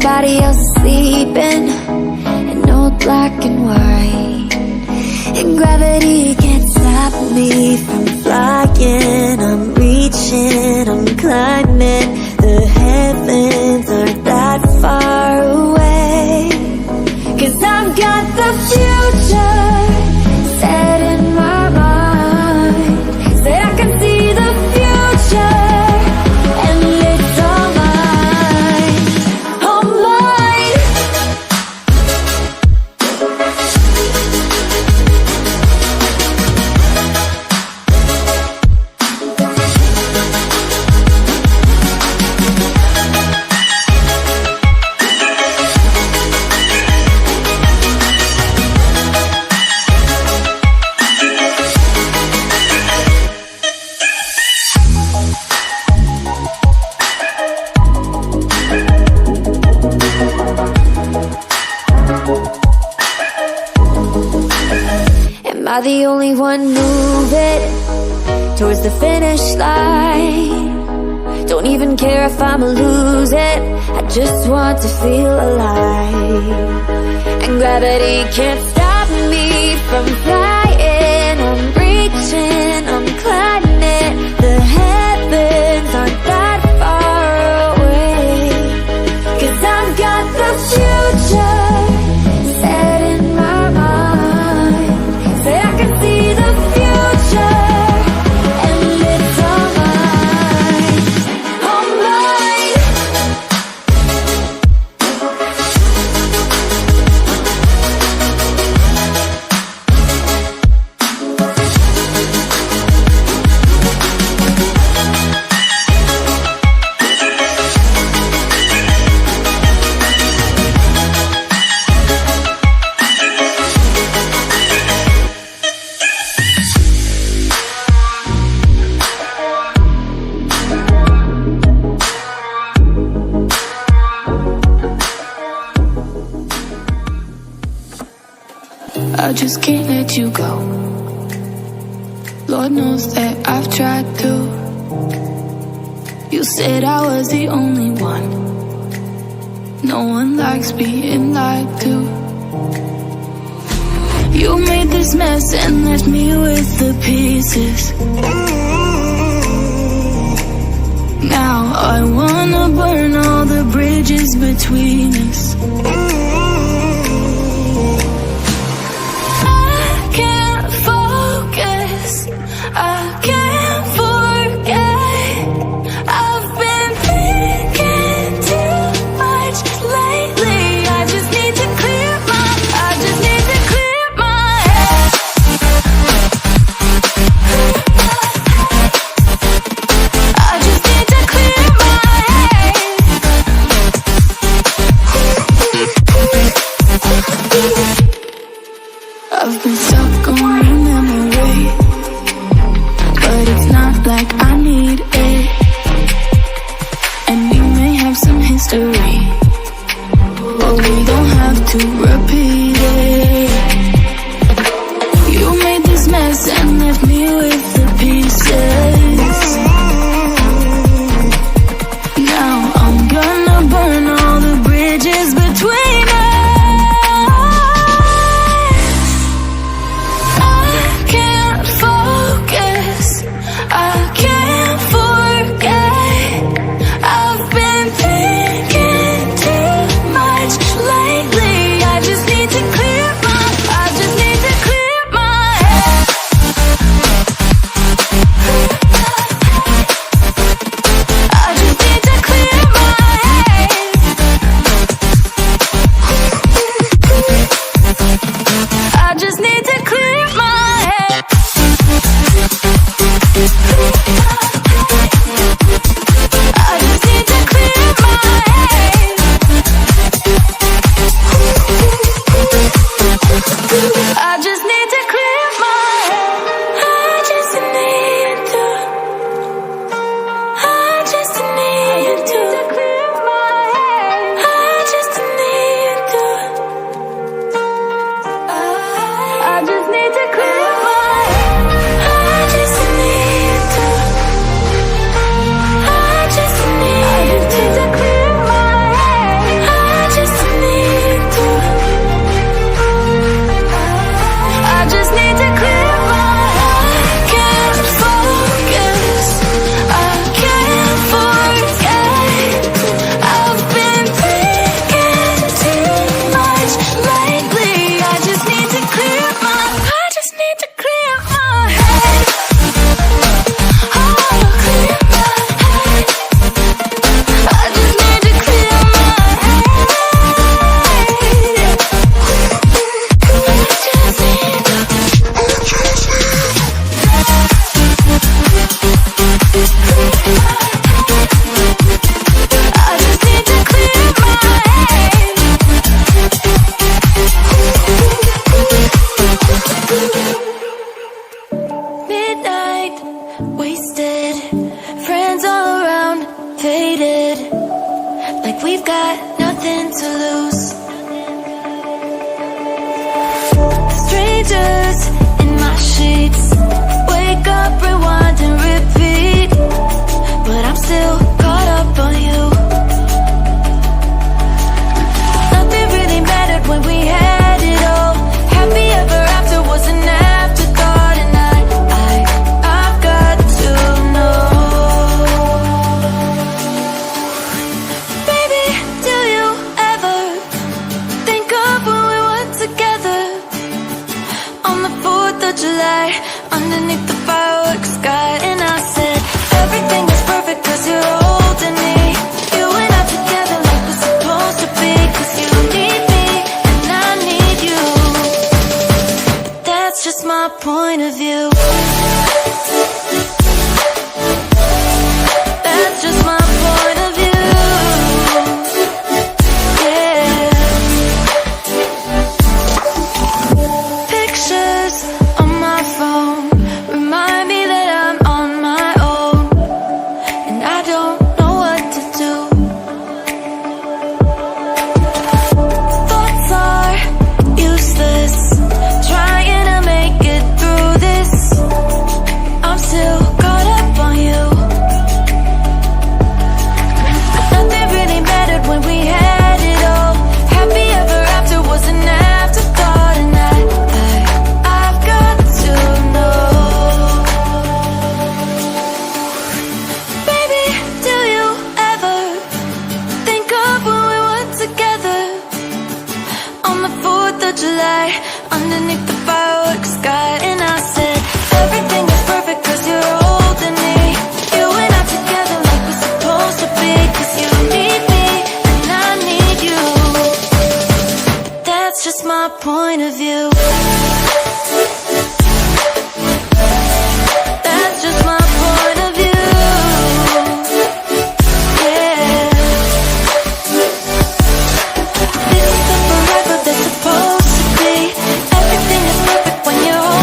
everybody else is sleeping in old black and white, and gravity can't stop me from flying. I'm reaching, I'm climbing. The heavens aren't that far away, 'cause I've got the future set in my mind. Say I can see the future, and it's all mine, all mine. Am I the only one moving towards the finish line? Don't even care if I'ma lose it, I just want to feel alive. And gravity can't stop me from flying. I'm reaching, I'm climbing. The heavens aren't that far away, 'cause I've got the future set in my mind. Say I can see the future, and it's all mine, all mine. I just can't let you go. Lord knows that I've tried to. You said I was the only one. No one likes being lied to. You made this mess and left me with the pieces. Now I wanna burn all the bridges between us. I can't forget. I've been thinking too much lately. I just need to clear my head. I just need to clear my head. faded, like we've got nothing to lose. Strangers in my sheets, wake up, rewind and repeat, but I'm still caught up on you. Nothing really mattered when we had it all. Happy ever after was an afterthought, and I've got to know. Baby, do you ever think of when we were together on the 4th of July, underneath the fireworks sky? And I said, everything is perfect 'cause you're holding me. You and I together like we're supposed to be, 'cause you need me and I need you. But that's just my point of view. That's just my point of view. Yeah. Pictures on my phone remind me that I'm on my own, and I don't know what to do. Thoughts are useless, trying to make it through this. I'm still caught up on you. Nothing really mattered when we had it all. Happy ever after was an afterthought, and I've got to know. Baby, do you ever think of when we were together on the 4th of July, underneath the fireworks sky? And I said, everything is perfect 'cause you're holding me. You and I together like we're supposed to be, 'cause you need me and I need you. That's just my point of view. That's just my point of view. Yeah. This is the forever that's supposed to be. Everything is perfect when you're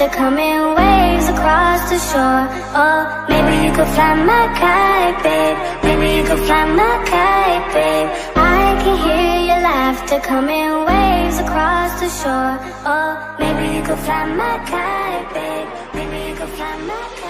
laughter coming waves across the shore. Oh, maybe you could fly my kite, babe. Maybe you could fly my kite, babe. I can hear your laughter coming waves across the shore. Oh, maybe you could fly my kite, babe. Maybe you could fly my kite.